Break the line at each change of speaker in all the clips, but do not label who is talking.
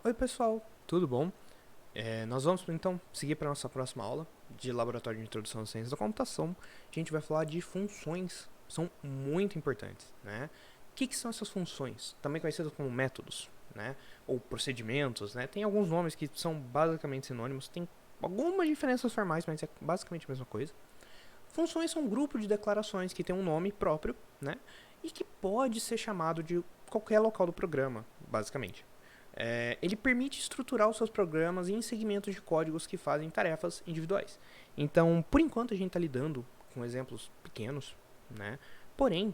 Oi pessoal, tudo bom? Nós vamos então seguir para a nossa próxima aula de Laboratório de Introdução à Ciência da Computação. A gente vai falar de funções, são muito importantes, né? O que são essas funções? Também conhecidas como métodos, né? Ou procedimentos, né? Tem alguns nomes que são basicamente sinônimos, tem algumas diferenças formais, mas é basicamente a mesma coisa. Funções são um grupo de declarações que tem um nome próprio, né? E que pode ser chamado de qualquer local do programa, basicamente. Ele permite estruturar os seus programas em segmentos de códigos que fazem tarefas individuais. Então, por enquanto, a gente está lidando com exemplos pequenos, né? Porém,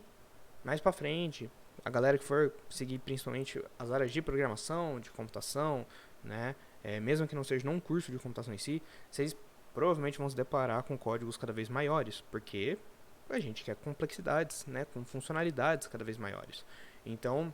mais para frente, a galera que for seguir principalmente as áreas de programação, de computação, né? Mesmo que não seja num curso de computação em si, vocês provavelmente vão se deparar com códigos cada vez maiores, porque a gente quer complexidades, né? Com funcionalidades cada vez maiores. Então,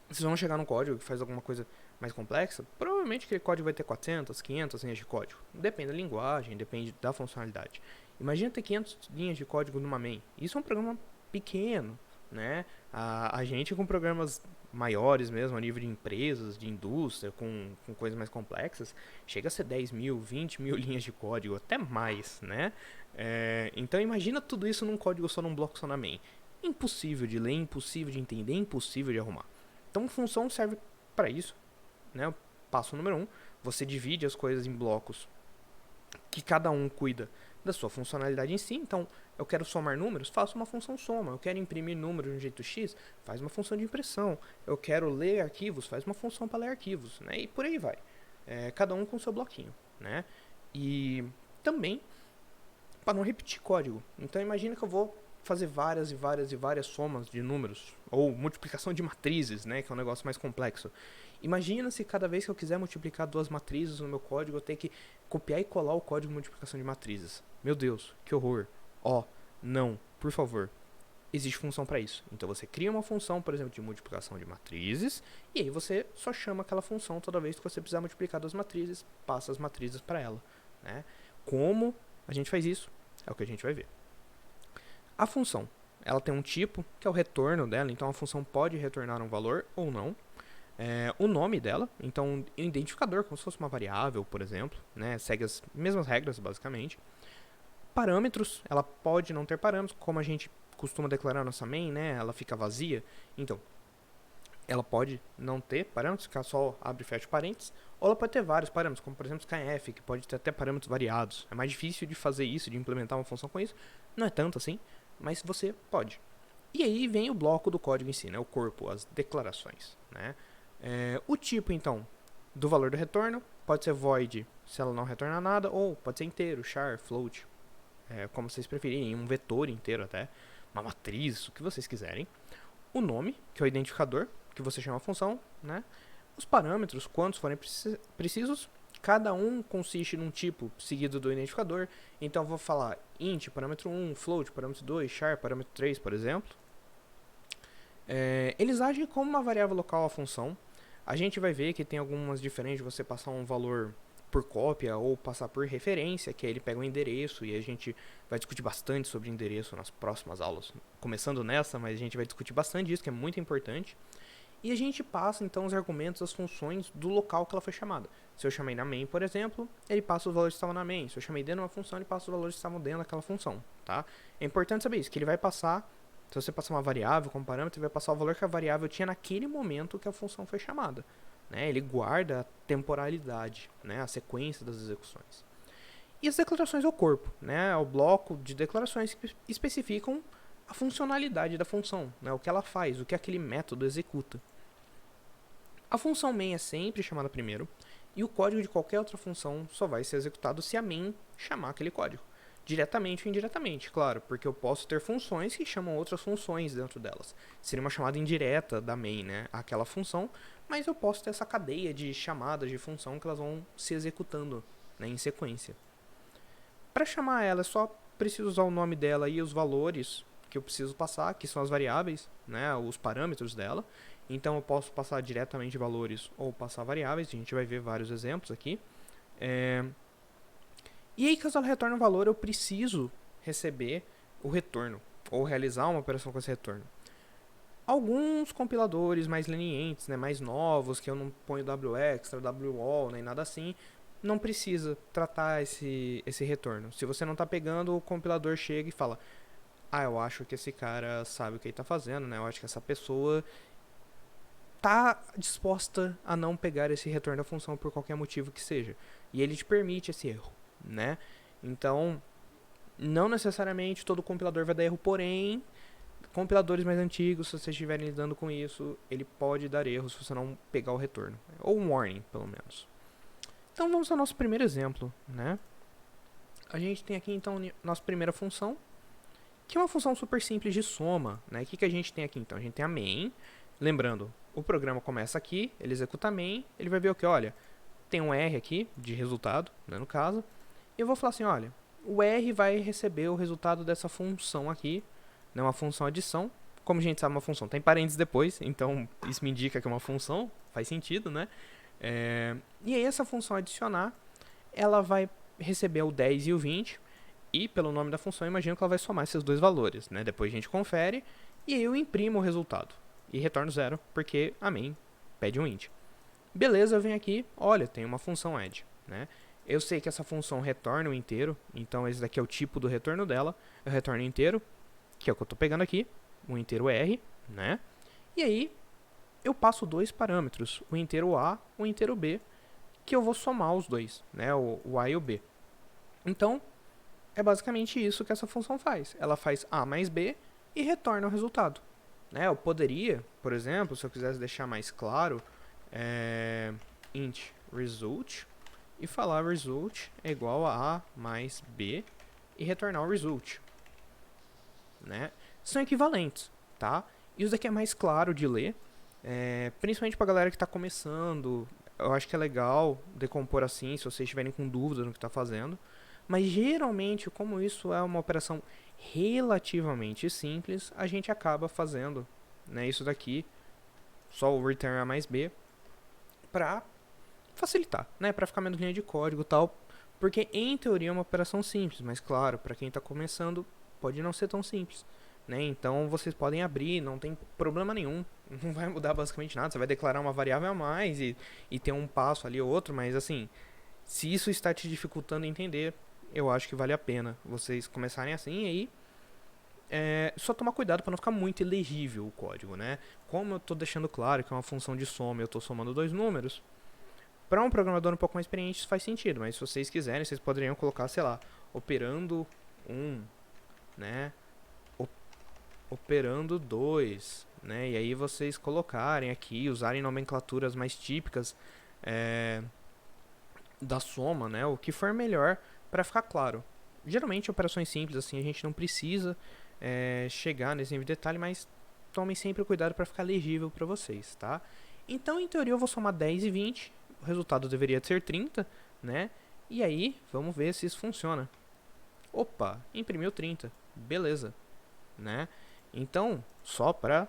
vocês vão chegar num código que faz alguma coisa mais complexa, provavelmente aquele código vai ter 400, 500 linhas de código. Depende da linguagem, depende da funcionalidade. Imagina ter 500 linhas de código numa main. Isso é um programa pequeno, né? A gente com programas maiores mesmo, a nível de empresas, de indústria, com coisas mais complexas, chega a ser 10 mil, 20 mil linhas de código, até mais, né? Então imagina tudo isso num código só, num bloco só na main. Impossível de ler, impossível de entender, impossível de arrumar. Então, função serve para isso, né? Passo número 1, você divide as coisas em blocos que cada um cuida da sua funcionalidade em si. Então, eu quero somar números, faço uma função soma. Eu quero imprimir números de um jeito X, faz uma função de impressão. Eu quero ler arquivos, faz uma função para ler arquivos, né? E por aí vai. Cada um com o seu bloquinho, né? E também para não repetir código. Então, imagina que eu vou fazer várias e várias e várias somas de números, ou multiplicação de matrizes, né, que é um negócio mais complexo. Imagina se cada vez que eu quiser multiplicar duas matrizes no meu código, eu tenho que copiar e colar o código de multiplicação de matrizes. Meu Deus, que horror. Não, por favor. Existe função para isso. Então você cria uma função, por exemplo, de multiplicação de matrizes, e aí você só chama aquela função toda vez que você precisar multiplicar duas matrizes, passa as matrizes para ela, né? Como a gente faz isso? É o que a gente vai ver. A função, ela tem um tipo, que é o retorno dela, então a função pode retornar um valor ou não. O nome dela, então um identificador, como se fosse uma variável, por exemplo, né, segue as mesmas regras, basicamente. Parâmetros, ela pode não ter parâmetros, como a gente costuma declarar nossa main, né, ela fica vazia, então ela pode não ter parâmetros, ficar só abre e fecha parênteses, ou ela pode ter vários parâmetros, como por exemplo scanf, que pode ter até parâmetros variados. É mais difícil de fazer isso, de implementar uma função com isso, não é tanto assim, mas você pode. E aí vem o bloco do código em si, né, o corpo, as declarações, né. O tipo, então, do valor do retorno pode ser void se ela não retornar nada, ou pode ser inteiro, char, float, como vocês preferirem, um vetor inteiro até, uma matriz, o que vocês quiserem. O nome, que é o identificador, que você chama a função, né? Os parâmetros, quantos forem precisos, cada um consiste num tipo seguido do identificador. Então eu vou falar int, parâmetro 1, float, parâmetro 2, char, parâmetro 3, por exemplo. Eles agem como uma variável local à função. A gente vai ver que tem algumas diferentes de você passar um valor por cópia ou passar por referência, que aí ele pega um endereço, e a gente vai discutir bastante sobre endereço nas próximas aulas. Começando nessa, mas a gente vai discutir bastante disso, que é muito importante. E a gente passa então os argumentos, as funções do local que ela foi chamada. Se eu chamei na main, por exemplo, ele passa os valores que estavam na main. Se eu chamei dentro de uma função, ele passa os valores que estavam dentro daquela função, tá? É importante saber isso, que ele vai passar, se você passar uma variável como parâmetro, ele vai passar o valor que a variável tinha naquele momento que a função foi chamada. Né? Ele guarda a temporalidade, né? A sequência das execuções. E as declarações ao corpo, né? É o bloco de declarações que especificam a funcionalidade da função, né? O que ela faz, o que aquele método executa. A função main é sempre chamada primeiro, e o código de qualquer outra função só vai ser executado se a main chamar aquele código. Diretamente ou indiretamente, claro, porque eu posso ter funções que chamam outras funções dentro delas. Seria uma chamada indireta da main, né, àquela função, mas eu posso ter essa cadeia de chamadas de função que elas vão se executando, né, em sequência. Para chamar ela, é só preciso usar o nome dela e os valores que eu preciso passar, que são as variáveis, né, os parâmetros dela. Então eu posso passar diretamente valores ou passar variáveis, a gente vai ver vários exemplos aqui. E aí, caso ela retorne um valor, eu preciso receber o retorno, ou realizar uma operação com esse retorno. Alguns compiladores mais lenientes, né, mais novos, que eu não ponho wextra, wall, nem nada assim, não precisa tratar esse retorno. Se você não está pegando, o compilador chega e fala: eu acho que esse cara sabe o que ele está fazendo, né? Eu acho que essa pessoa está disposta a não pegar esse retorno da função por qualquer motivo que seja. E ele te permite esse erro, né? Então, não necessariamente todo compilador vai dar erro, porém, compiladores mais antigos, se vocês estiverem lidando com isso, ele pode dar erro se você não pegar o retorno. Ou um warning, pelo menos. Então, vamos ao nosso primeiro exemplo, né? A gente tem aqui, então, nossa primeira função, que é uma função super simples de soma, né? O que a gente tem aqui, então? A gente tem a main. Lembrando, o programa começa aqui, ele executa a main, ele vai ver o que? Olha, tem um R aqui, de resultado, né, no caso. E eu vou falar assim, olha, o R vai receber o resultado dessa função aqui, né, uma função adição. Como a gente sabe, uma função tem parênteses depois, então isso me indica que é uma função, faz sentido, né? E aí essa função adicionar, ela vai receber o 10 e o 20, e pelo nome da função, eu imagino que ela vai somar esses dois valores, né? Depois a gente confere, e aí eu imprimo o resultado. E retorno 0, porque a main pede um int. Beleza, eu venho aqui, olha, tem uma função add, né? Eu sei que essa função retorna o inteiro, então esse daqui é o tipo do retorno dela. Eu retorno inteiro, que é o que eu estou pegando aqui, o inteiro R, né? E aí, eu passo dois parâmetros, o inteiro A, o inteiro B, que eu vou somar os dois, né? O A e o B. Então, é basicamente isso que essa função faz. Ela faz A mais B e retorna o resultado. Né? Eu poderia, por exemplo, se eu quisesse deixar mais claro, int result e falar result é igual a mais B e retornar o result. Né? São equivalentes, tá? E isso daqui é mais claro de ler, principalmente para a galera que está começando. Eu acho que é legal decompor assim, se vocês estiverem com dúvidas no que está fazendo. Mas geralmente, como isso é uma operação relativamente simples, a gente acaba fazendo, né, isso daqui, só o return A mais B, para facilitar, né, para ficar menos linha de código e tal, porque em teoria é uma operação simples, mas claro, para quem está começando, pode não ser tão simples. Né? Então vocês podem abrir, não tem problema nenhum, não vai mudar basicamente nada, você vai declarar uma variável a mais e ter um passo ali ou outro, mas assim, se isso está te dificultando entender, eu acho que vale a pena vocês começarem assim e aí só tomar cuidado para não ficar muito ilegível o código, né? Como eu estou deixando claro que é uma função de soma e eu estou somando dois números, para um programador um pouco mais experiente isso faz sentido, mas se vocês quiserem, vocês poderiam colocar, sei lá, operando 1, né? Operando 2, né? E aí vocês colocarem aqui, usarem nomenclaturas mais típicas da soma, né? O que for melhor para ficar claro. Geralmente operações simples assim a gente não precisa chegar nesse nível de detalhe, mas tomem sempre cuidado para ficar legível para vocês, tá? Então, em teoria, eu vou somar 10 e 20, o resultado deveria ser 30, né? E aí, vamos ver se isso funciona. Opa, imprimiu 30, beleza, né? Então, só para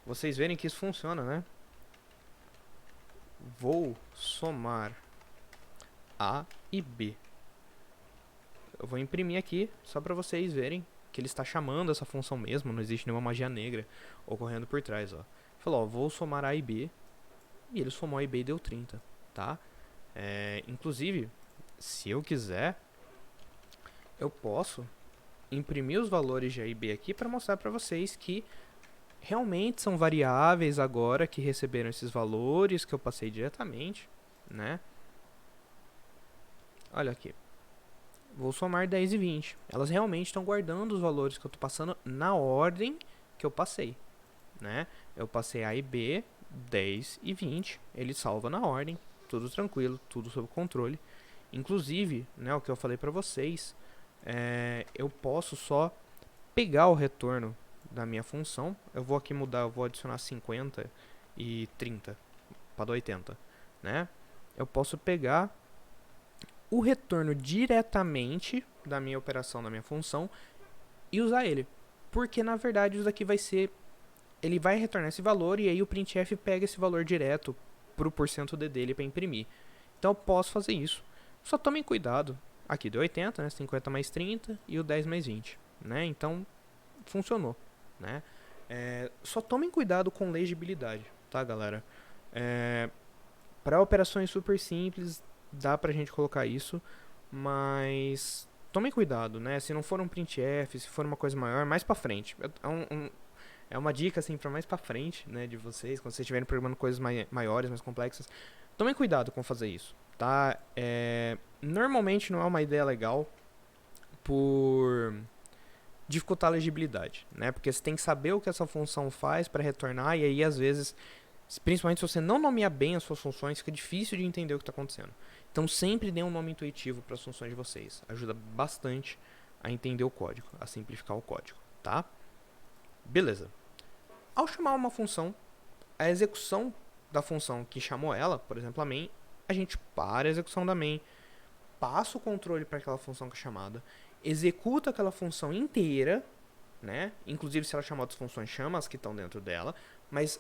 vocês verem que isso funciona, né? Vou somar A e B. Eu vou imprimir aqui, só para vocês verem que ele está chamando essa função mesmo, não existe nenhuma magia negra ocorrendo por trás, ó. Falou, ó, vou somar A e B, e ele somou A e B e deu 30, tá? Inclusive, se eu quiser, eu posso imprimir os valores de A e B aqui para mostrar para vocês que realmente são variáveis agora que receberam esses valores que eu passei diretamente, né? Olha aqui. Vou somar 10 e 20. Elas realmente estão guardando os valores que eu estou passando na ordem que eu passei, né? Eu passei A e B, 10 e 20. Ele salva na ordem, tudo tranquilo, tudo sob controle. Inclusive, né, o que eu falei para vocês, eu posso só pegar o retorno da minha função. Eu vou aqui mudar, eu vou adicionar 50 e 30 para 80, né? Eu posso pegar o retorno diretamente da minha operação, da minha função, e usar ele. Porque, na verdade, isso daqui vai ser... Ele vai retornar esse valor e aí o printf pega esse valor direto pro %d dele para imprimir. Então, eu posso fazer isso. Só tomem cuidado. Aqui deu 80, né? 50 mais 30 e o 10 mais 20, né? Então, funcionou, né? Só tomem cuidado com legibilidade, tá, galera? Para operações super simples, dá pra gente colocar isso, mas tomem cuidado, né? Se não for um printf, se for uma coisa maior, mais pra frente. É uma dica, assim, pra mais pra frente, né, de vocês, quando vocês estiverem programando coisas maiores, mais complexas. Tomem cuidado com fazer isso, tá? Normalmente não é uma ideia legal por dificultar a legibilidade, né? Porque você tem que saber o que essa função faz para retornar, e aí, às vezes, principalmente se você não nomear bem as suas funções, fica difícil de entender o que está acontecendo. Então sempre dê um nome intuitivo para as funções de vocês. Ajuda bastante a entender o código, a simplificar o código, tá? Beleza. Ao chamar uma função, a execução da função que chamou ela, por exemplo a main, a gente para a execução da main, passa o controle para aquela função que é chamada, executa aquela função inteira, né? Inclusive se ela chamar outras funções, chama as que estão dentro dela, mas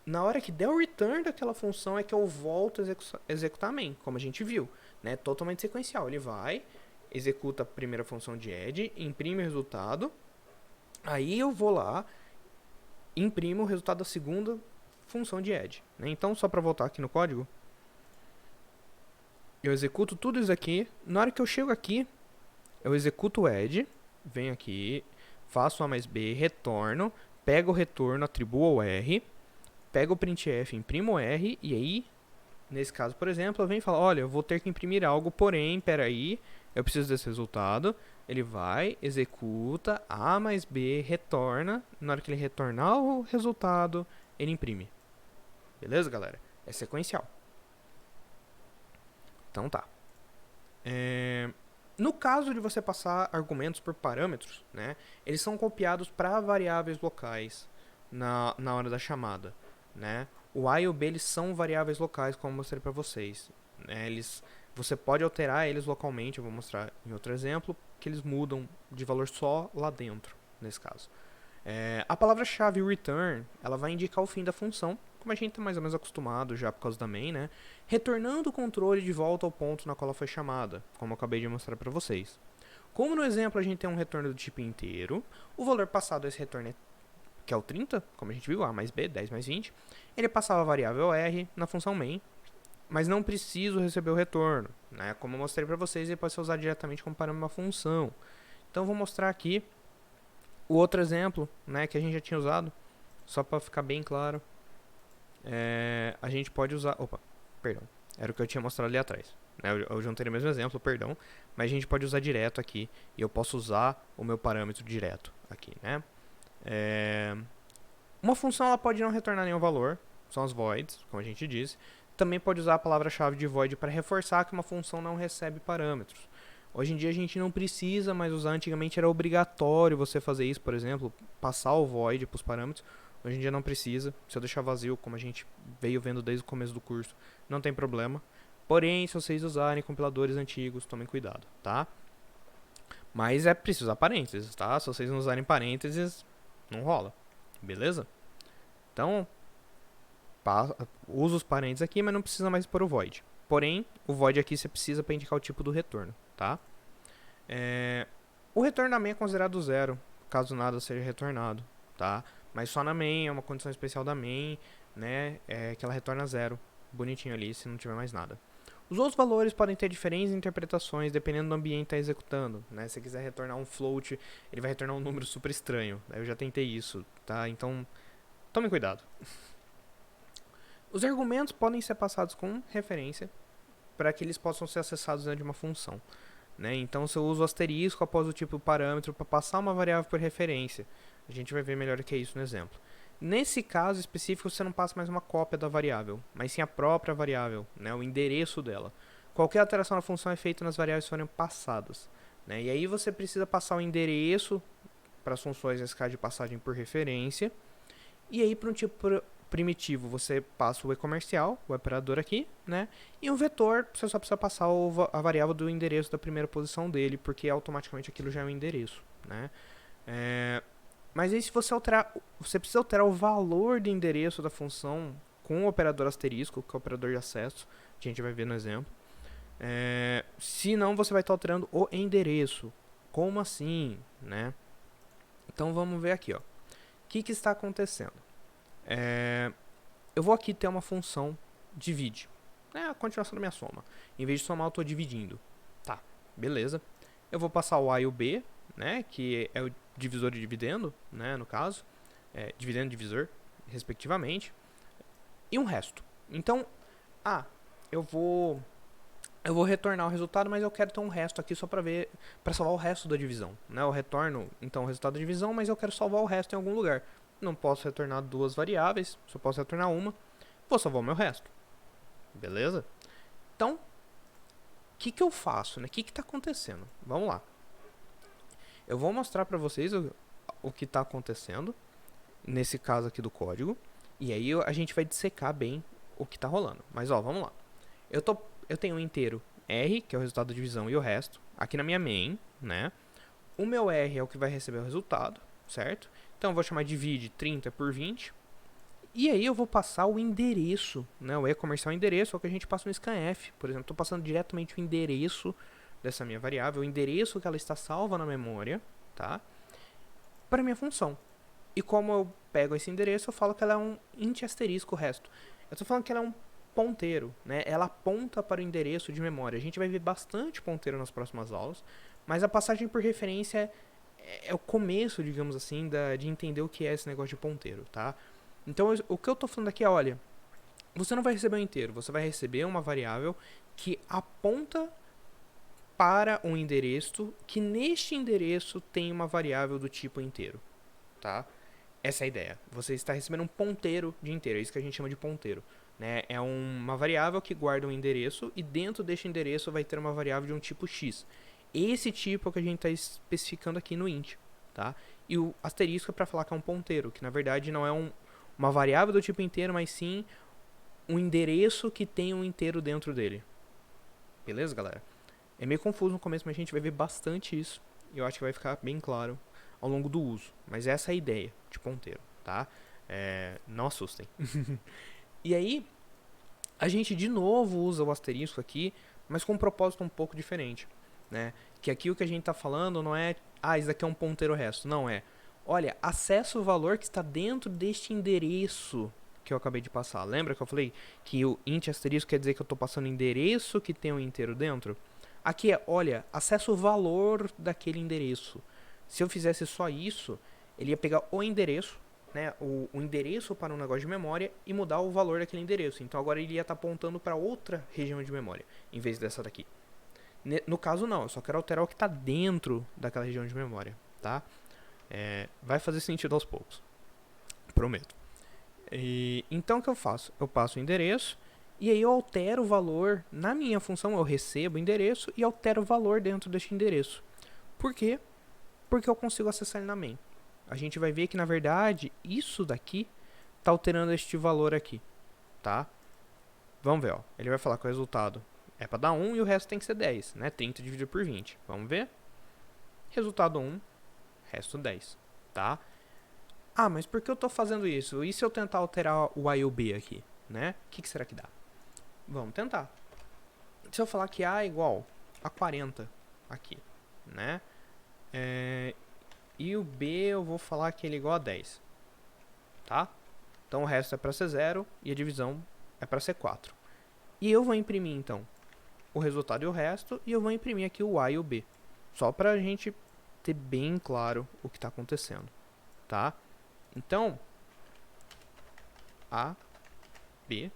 na hora que der o return daquela função é que eu volto a executar a main, como a gente viu, né? Totalmente sequencial. Ele vai, executa a primeira função de add, imprime o resultado, aí eu vou lá, imprimo o resultado da segunda função de add, né? Então, só para voltar aqui no código, eu executo tudo isso aqui. Na hora que eu chego aqui, eu executo o add, venho aqui, faço A mais B, retorno, pego o retorno, atribuo ao R, pego o printf, imprimo o R, e aí, nesse caso, por exemplo, eu venho e falo, olha, eu vou ter que imprimir algo, porém, peraí, eu preciso desse resultado. Ele vai, executa, A mais B, retorna. Na hora que ele retornar o resultado, ele imprime. Beleza, galera? É sequencial. Então tá. No caso de você passar argumentos por parâmetros, né, eles são copiados para variáveis locais na hora da chamada, né? O A e o B eles são variáveis locais, como eu mostrei para vocês. Né? Você pode alterar eles localmente, eu vou mostrar em outro exemplo, que eles mudam de valor só lá dentro, nesse caso. A palavra-chave return, ela vai indicar o fim da função, como a gente está mais ou menos acostumado já por causa da main, né? Retornando o controle de volta ao ponto na qual ela foi chamada, como eu acabei de mostrar para vocês. Como no exemplo a gente tem um retorno do tipo inteiro, o valor passado a esse retorno, que é o 30, como a gente viu, A mais B, 10 mais 20, ele passava a variável R na função main, mas não preciso receber o retorno, né? Como eu mostrei para vocês, ele pode ser usado diretamente como parâmetro de uma função. Então vou mostrar aqui o outro exemplo, né, que a gente já tinha usado, só para ficar bem claro. A gente pode usar... Opa, perdão. Era o que eu tinha mostrado ali atrás. Eu juntei o mesmo exemplo, perdão. Mas a gente pode usar direto aqui. E eu posso usar o meu parâmetro direto aqui, né? Uma função ela pode não retornar nenhum valor. São as voids, como a gente disse. Também pode usar a palavra-chave de void para reforçar que uma função não recebe parâmetros. Hoje em dia a gente não precisa mais usar. Antigamente era obrigatório você fazer isso, por exemplo, passar o void para os parâmetros. Hoje em dia não precisa. Se eu deixar vazio, como a gente veio vendo desde o começo do curso, não tem problema. Porém, se vocês usarem compiladores antigos, tomem cuidado, tá? Mas é preciso usar parênteses, tá? Se vocês não usarem parênteses, não rola. Beleza? Então, usa os parênteses aqui, mas não precisa mais pôr o void. Porém, o void aqui você precisa para indicar o tipo do retorno, tá? O retorno da main é considerado zero, caso nada seja retornado, tá? Mas só na main, é uma condição especial da main, né? Que ela retorna zero, bonitinho ali, se não tiver mais nada. Os outros valores podem ter diferentes interpretações dependendo do ambiente que está executando, né? Se você quiser retornar um float, ele vai retornar um número super estranho. Eu já tentei isso, tá? Então, tome cuidado. Os argumentos podem ser passados com referência para que eles possam ser acessados dentro de uma função. Né? Então, se eu uso o asterisco após o tipo parâmetro para passar uma variável por referência, a gente vai ver melhor o que é isso no exemplo. Nesse caso específico, você não passa mais uma cópia da variável, mas sim a própria variável, né? O endereço dela. Qualquer alteração na função é feita nas variáveis que forem passadas. Né? E aí você precisa passar o endereço para as funções nesse caso de passagem por referência. E aí, para um tipo primitivo, você passa o e-comercial, o operador aqui, né? E um vetor, você só precisa passar a variável do endereço da primeira posição dele, porque automaticamente aquilo já é um endereço, né? Mas aí se você alterar, você precisa alterar o valor do endereço da função com o operador asterisco, que é o operador de acesso, que a gente vai ver no exemplo. Senão você vai estar alterando o endereço. Como assim, né? Então vamos ver aqui, ó. que está acontecendo? Eu vou aqui ter uma função divide. É a continuação da minha soma. Em vez de somar, eu estou dividindo. Tá, beleza. Eu vou passar o A e o B, né, que é o divisor e dividendo, né, no caso. Dividendo e divisor, respectivamente. E um resto. Então, eu vou retornar o resultado, mas eu quero ter um resto aqui só para salvar o resto da divisão, né? Eu retorno então o resultado da divisão, mas eu quero salvar o resto em algum lugar. Não posso retornar duas variáveis, só posso retornar uma. Vou salvar o meu resto. Beleza? Então, o que eu faço, né? O que está acontecendo? Vamos lá. Eu vou mostrar para vocês o que está acontecendo nesse caso aqui do código, e aí a gente vai dissecar bem o que está rolando. Mas ó, vamos lá. Eu tenho um inteiro R, que é o resultado da divisão, e o resto, aqui na minha main, né? O meu R é o que vai receber o resultado, certo? Então eu vou chamar divide 30 por 20. E aí eu vou passar o endereço, né? O e-comercial endereço é o que a gente passa no scanf. Por exemplo, estou passando diretamente o endereço dessa minha variável, o endereço que ela está salva na memória, tá? Para minha função. E como eu pego esse endereço, eu falo que ela é um int asterisco o resto. Eu estou falando que ela é um ponteiro, né? Ela aponta para o endereço de memória. A gente vai ver bastante ponteiro nas próximas aulas, mas a passagem por referência é o começo, digamos assim, de entender o que é esse negócio de ponteiro, tá? Então, o que eu estou falando aqui é, olha, você não vai receber um inteiro, você vai receber uma variável que aponta para um endereço que neste endereço tem uma variável do tipo inteiro, tá? Essa é a ideia. Você está recebendo um ponteiro de inteiro, é isso que a gente chama de ponteiro. Né? É uma variável que guarda um endereço e dentro deste endereço vai ter uma variável de um tipo x. Esse tipo é o que a gente está especificando aqui no int. Tá? E o asterisco é para falar que é um ponteiro, que na verdade não é uma variável do tipo inteiro, mas sim um endereço que tem um inteiro dentro dele. Beleza, galera? É meio confuso no começo, mas a gente vai ver bastante isso. E eu acho que vai ficar bem claro ao longo do uso. Mas essa é a ideia de ponteiro, tá? Não assustem. E aí, a gente de novo usa o asterisco aqui, mas com um propósito um pouco diferente, né? Que aqui o que a gente está falando não é, isso daqui é um ponteiro resto. Não é, olha, acessa o valor que está dentro deste endereço que eu acabei de passar. Lembra que eu falei que o int asterisco quer dizer que eu estou passando endereço que tem um inteiro dentro? Aqui é, olha, acessa o valor daquele endereço. Se eu fizesse só isso, ele ia pegar o endereço, né, o endereço para um negócio de memória e mudar o valor daquele endereço. Então agora ele ia estar apontando para outra região de memória, em vez dessa daqui. No caso não, eu só quero alterar o que está dentro daquela região de memória, tá? Vai fazer sentido aos poucos, prometo. Então o que eu faço? Eu passo o endereço e aí eu altero o valor na minha função, eu recebo o endereço e altero o valor dentro deste endereço. Por quê? Porque eu consigo acessar ele na main. A gente vai ver que, na verdade, isso daqui está alterando este valor aqui, tá? Vamos ver, ó. Ele vai falar que o resultado é para dar 1 e o resto tem que ser 10, né? 30 dividido por 20. Vamos ver? Resultado 1, resto 10, tá? Mas por que eu estou fazendo isso? E se eu tentar alterar o A e o B aqui, né? O que será que dá? Vamos tentar. Se eu falar que A é igual a 40 aqui, né? E o B eu vou falar que ele é igual a 10, tá? Então o resto é para ser 0 e a divisão é para ser 4. E eu vou imprimir então o resultado e o resto, e eu vou imprimir aqui o A e o B, só para a gente ter bem claro o que está acontecendo, tá? Então, A, B,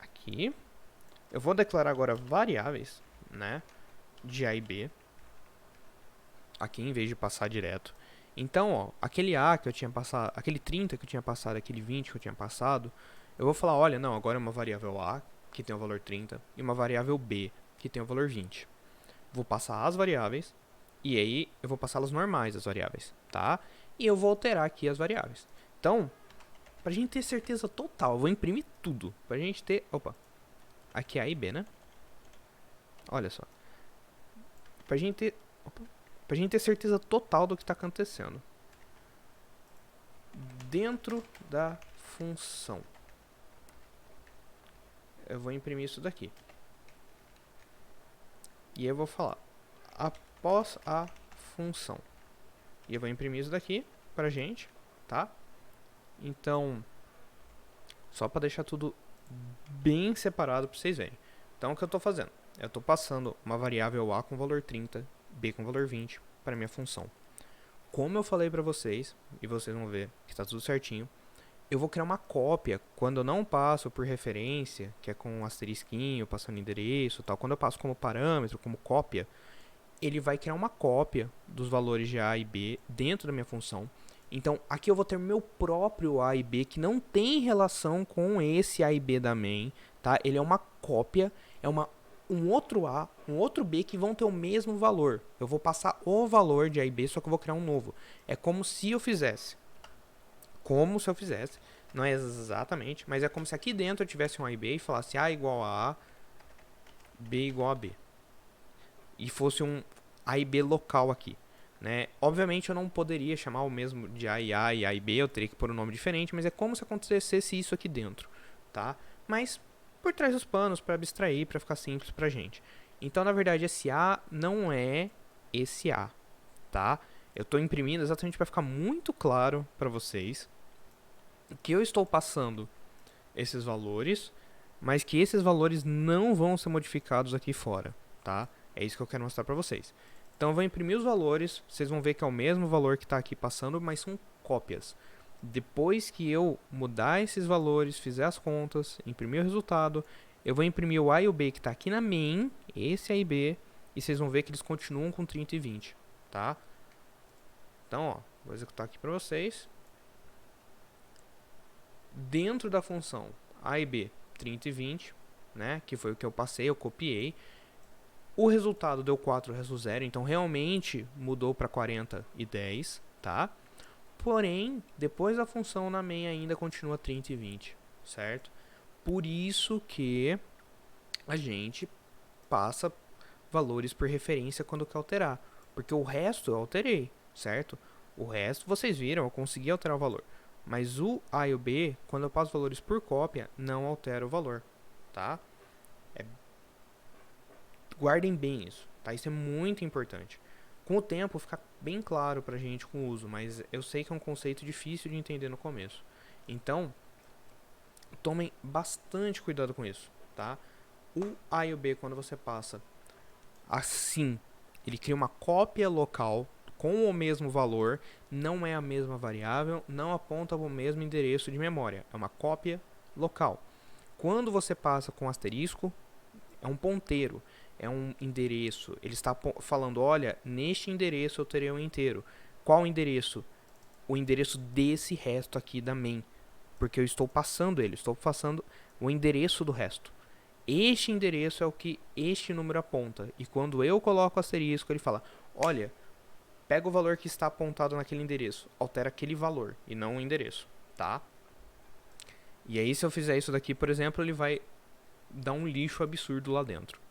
aqui. Eu vou declarar agora variáveis, né, de A e B, aqui em vez de passar direto. Então, ó, aquele A que eu tinha passado, aquele 30 que eu tinha passado, aquele 20 que eu tinha passado, eu vou falar, olha, não, agora é uma variável A, que tem o valor 30, e uma variável B, que tem o valor 20. Vou passar as variáveis, e aí eu vou passá-las normais, as variáveis, tá? E eu vou alterar aqui as variáveis. Então, pra gente ter certeza total, eu vou imprimir tudo, pra gente ter, aqui é A e B, né? Olha só. Pra gente ter certeza total do que está acontecendo dentro da função, eu vou imprimir isso daqui. E eu vou falar, após a função. E eu vou imprimir isso daqui pra gente, tá? Então, só para deixar tudo bem separado para vocês verem. Então, o que eu estou fazendo? Eu estou passando uma variável a com valor 30, b com valor 20 para minha função. Como eu falei para vocês, e vocês vão ver que está tudo certinho, eu vou criar uma cópia quando eu não passo por referência, que é com um asterisquinho, passando endereço e tal. Quando eu passo como parâmetro, como cópia, ele vai criar uma cópia dos valores de A e B dentro da minha função. Então, aqui eu vou ter meu próprio A e B, que não tem relação com esse A e B da main, tá? Ele é uma cópia, é um outro A, um outro B que vão ter o mesmo valor. Eu vou passar o valor de A e B, só que eu vou criar um novo. É como se eu fizesse. Não é exatamente, mas é como se aqui dentro eu tivesse um A e B e falasse A igual a A, B igual a B. E fosse um A e B local aqui. Né? Obviamente eu não poderia chamar o mesmo de A e A e B, eu teria que pôr um nome diferente, mas é como se acontecesse isso aqui dentro, tá? Mas por trás dos panos, para abstrair, para ficar simples pra gente. Então, na verdade, esse A não é esse A, tá? Eu estou imprimindo exatamente para ficar muito claro para vocês que eu estou passando esses valores, mas que esses valores não vão ser modificados aqui fora, tá? É isso que eu quero mostrar para vocês. Então eu vou imprimir os valores, vocês vão ver que é o mesmo valor que está aqui passando, mas são cópias. Depois que eu mudar esses valores, fizer as contas, imprimir o resultado, eu vou imprimir o A e o B que está aqui na main, esse A e B, e vocês vão ver que eles continuam com 30 e 20, tá? Então, ó, vou executar aqui para vocês. Dentro da função A e B, 30 e 20, né, que foi o que eu passei, eu copiei. O resultado deu 4 resto 0, então realmente mudou para 40 e 10, tá? Porém, depois da função na main ainda continua 30 e 20, certo? Por isso que a gente passa valores por referência quando quer alterar, porque o resto eu alterei, certo? O resto vocês viram, eu consegui alterar o valor. Mas o A e o B, quando eu passo valores por cópia, não altera o valor, tá? Guardem bem isso, tá? Isso é muito importante. Com o tempo fica bem claro pra gente com o uso, mas eu sei que é um conceito difícil de entender no começo. Então, tomem bastante cuidado com isso, tá? O A e o B, quando você passa assim, ele cria uma cópia local com o mesmo valor, não é a mesma variável, não aponta para o mesmo endereço de memória, é uma cópia local. Quando você passa com asterisco, é um ponteiro, é um endereço. Ele está falando, olha, neste endereço eu terei um inteiro. Qual endereço? O endereço desse resto aqui da main, porque eu estou passando ele, estou passando o endereço do resto. Este endereço é o que este número aponta. E quando eu coloco o asterisco, ele fala, olha, pega o valor que está apontado naquele endereço, altera aquele valor e não o endereço, tá? E aí se eu fizer isso daqui, por exemplo, ele vai dar um lixo absurdo lá dentro.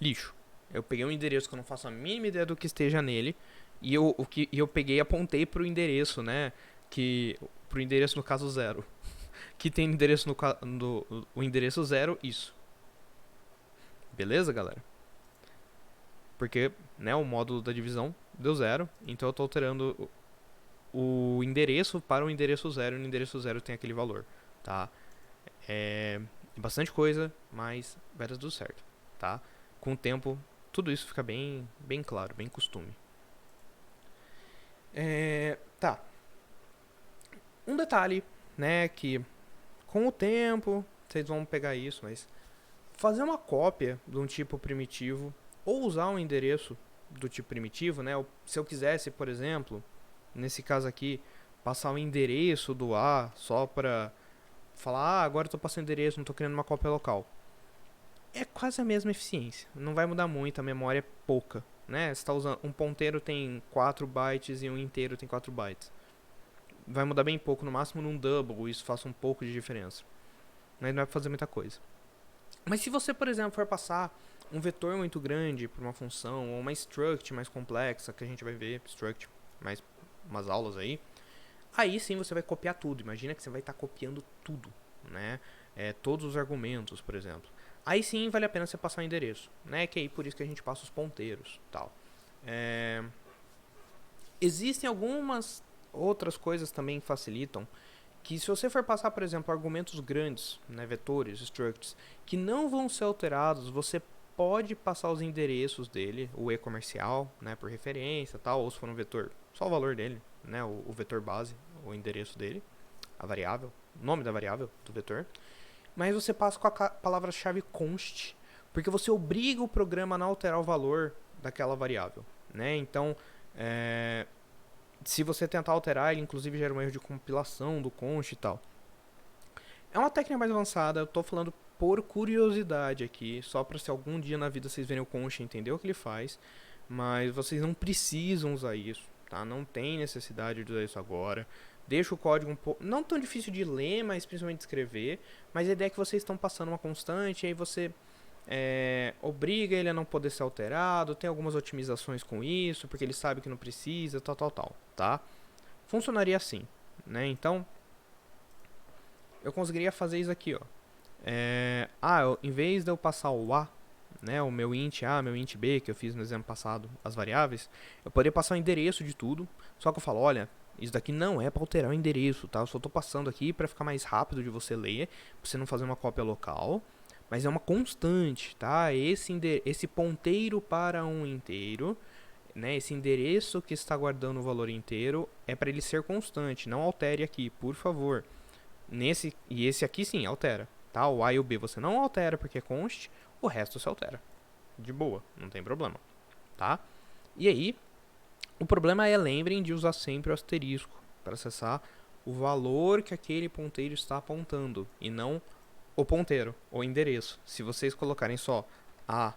Lixo. Eu peguei um endereço que eu não faço a mínima ideia do que esteja nele e eu peguei e apontei para o endereço, né? Pro endereço no caso 0. Que tem endereço o endereço 0, isso. Beleza, galera? Porque, né, o módulo da divisão deu 0, então eu estou alterando o endereço para o endereço 0, e no endereço 0 tem aquele valor, tá? É bastante coisa, mas vai dar tudo certo, tá? Com o tempo, tudo isso fica bem claro, bem costume. Tá. Um detalhe, né, que com o tempo vocês vão pegar isso, mas fazer uma cópia de um tipo primitivo ou usar um endereço do tipo primitivo, né? Se eu quisesse, por exemplo, nesse caso aqui, passar o endereço do A só para falar, agora eu estou passando endereço, não estou criando uma cópia local. É quase a mesma eficiência, não vai mudar muito, a memória é pouca, né? Você tá usando um ponteiro tem 4 bytes e um inteiro tem 4 bytes. Vai mudar bem pouco, no máximo num double, isso faça um pouco de diferença. Mas não vai fazer muita coisa. Mas se você, por exemplo, for passar um vetor muito grande para uma função, ou uma struct mais complexa, que a gente vai ver, struct, mais umas aulas aí sim você vai copiar tudo. Imagina que você vai estar copiando tudo, né? Todos os argumentos, por exemplo. Aí sim vale a pena você passar o endereço, né? Que aí por isso que a gente passa os ponteiros, tal. Existem algumas outras coisas também que facilitam, que se você for passar, por exemplo, argumentos grandes, né, vetores, structs, que não vão ser alterados, você pode passar os endereços dele, o e-comercial, né, por referência, tal, ou se for um vetor, só o valor dele, né, o vetor base, o endereço dele, a variável, o nome da variável do vetor. Mas você passa com a palavra-chave const, porque você obriga o programa a não alterar o valor daquela variável, né? Então, se você tentar alterar, ele inclusive gera um erro de compilação do const e tal. É uma técnica mais avançada, eu tô falando por curiosidade aqui, só para se algum dia na vida vocês verem o const e entender o que ele faz, mas vocês não precisam usar isso, tá? Não tem necessidade de usar isso agora. Deixa o código um pouco, não tão difícil de ler, mas principalmente de escrever, mas a ideia é que vocês estão passando uma constante, e aí você obriga ele a não poder ser alterado, tem algumas otimizações com isso, porque ele sabe que não precisa, tal, tá? Funcionaria assim, né? Então, eu conseguiria fazer isso aqui, ó. Em vez de eu passar o A, né, o meu int A, meu int B, que eu fiz no exemplo passado, as variáveis, eu poderia passar o endereço de tudo, só que eu falo, olha, isso daqui não é para alterar o endereço, tá? Eu só tô passando aqui para ficar mais rápido de você ler, pra você não fazer uma cópia local, mas é uma constante, tá? Esse ponteiro para um inteiro, né, esse endereço que está guardando o valor inteiro, é para ele ser constante, não altere aqui, por favor. E esse aqui sim, altera, tá? O A e o B você não altera porque é const, o resto se altera. De boa, não tem problema, tá? E aí, o problema é, lembrem de usar sempre o asterisco para acessar o valor que aquele ponteiro está apontando e não o ponteiro, o endereço. Se vocês colocarem só A,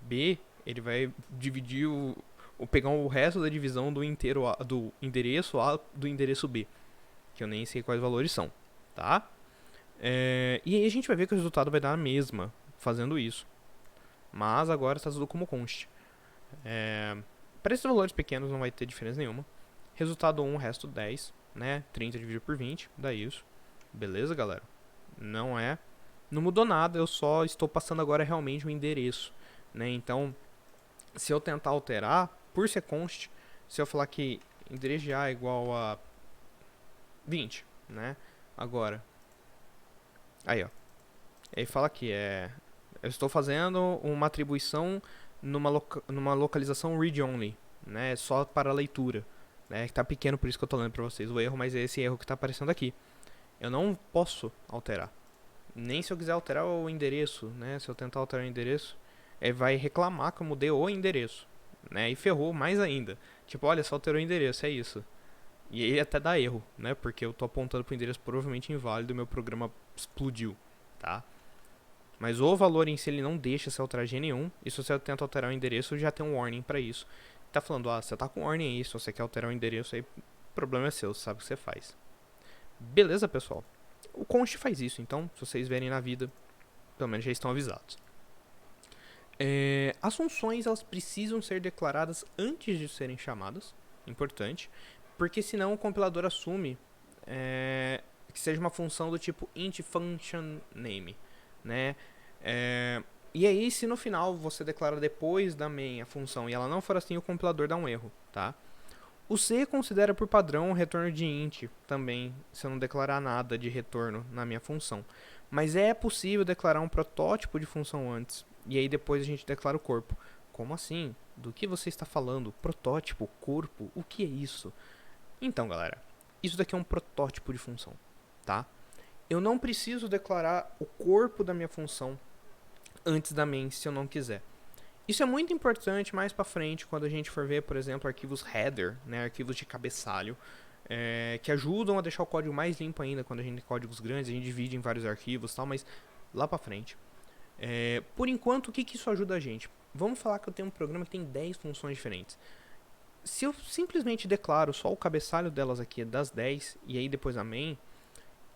B, ele vai dividir pegar o resto da divisão do inteiro A, do endereço A do endereço B, que eu nem sei quais valores são, tá? E aí a gente vai ver que o resultado vai dar a mesma fazendo isso. Mas agora está tudo como const. Para esses valores pequenos não vai ter diferença nenhuma. Resultado 1, resto 10, né? 30 dividido por 20, dá isso. Beleza, galera? Não mudou nada, eu só estou passando agora realmente o endereço, né? Então, se eu tentar alterar, por ser const, se eu falar que endereço de A é igual a 20, né? Agora, aí ó, aí fala que eu estou fazendo uma atribuição numa localização read-only, né? Só para leitura, né? Que tá pequeno, por isso que eu tô lendo para vocês o erro, mas é esse erro que tá aparecendo aqui. Eu não posso alterar. Nem se eu quiser alterar o endereço, né? Se eu tentar alterar o endereço, ele vai reclamar que eu mudei o endereço, né? E ferrou mais ainda. Tipo, olha, só alterou o endereço, é isso. E aí até dá erro, né? Porque eu tô apontando pro endereço provavelmente inválido e meu programa explodiu, tá? Mas o valor em si ele não deixa se alterar de nenhum. E se você tenta alterar o endereço, já tem um warning para isso. Tá falando, você tá com warning aí, se você quer alterar o endereço, aí o problema é seu, você sabe o que você faz. Beleza, pessoal? O const faz isso, então, se vocês verem na vida, pelo menos já estão avisados. As funções, elas precisam ser declaradas antes de serem chamadas, importante, porque senão o compilador assume que seja uma função do tipo int function name, né? E aí, se no final você declara depois da main a função e ela não for assim, o compilador dá um erro, tá? O C considera por padrão o retorno de int também, se eu não declarar nada de retorno na minha função. Mas é possível declarar um protótipo de função antes, e aí depois a gente declara o corpo. Como assim? Do que você está falando? Protótipo, corpo, o que é isso? Então, galera, isso daqui é um protótipo de função, tá? Eu não preciso declarar o corpo da minha função antes da main, se eu não quiser. Isso é muito importante mais para frente, quando a gente for ver, por exemplo, arquivos header, né, arquivos de cabeçalho, que ajudam a deixar o código mais limpo ainda. Quando a gente tem códigos grandes, a gente divide em vários arquivos e tal, mas lá para frente. Por enquanto, o que isso ajuda a gente? Vamos falar que eu tenho um programa que tem 10 funções diferentes. Se eu simplesmente declaro só o cabeçalho delas aqui das 10 e aí depois a main,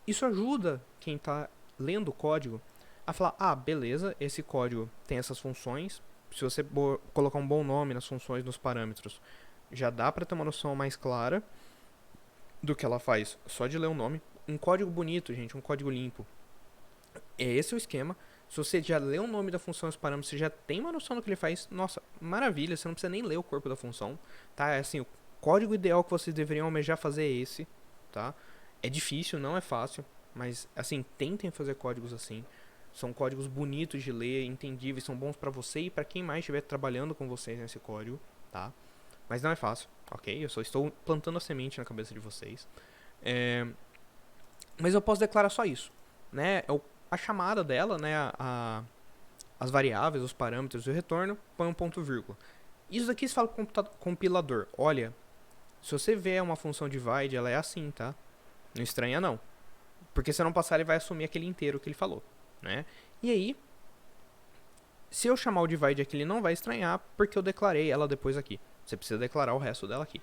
isso ajuda quem está lendo o código a falar, beleza, esse código tem essas funções. Se você colocar um bom nome nas funções, nos parâmetros, já dá para ter uma noção mais clara do que ela faz só de ler o nome. Um código bonito, gente, um código limpo. É esse o esquema. Se você já leu o nome da função e os parâmetros, você já tem uma noção do que ele faz, nossa, maravilha, você não precisa nem ler o corpo da função, tá? É assim, o código ideal que vocês deveriam almejar fazer é esse, tá? É difícil, não é fácil, mas assim, tentem fazer códigos assim. São códigos bonitos de ler, entendíveis, são bons pra você e pra quem mais estiver trabalhando com vocês nesse código, tá? Mas não é fácil, ok? Eu só estou plantando a semente na cabeça de vocês. Mas eu posso declarar só isso, né? A chamada dela, né? As variáveis, os parâmetros e o retorno, põe um ponto vírgula. Isso daqui se fala com o compilador. Olha, se você vê uma função divide, ela é assim, tá? Não estranha não. Porque se eu não passar, ele vai assumir aquele inteiro que ele falou, né? E aí, se eu chamar o divide aqui, ele não vai estranhar, porque eu declarei ela depois aqui. Você precisa declarar o resto dela aqui.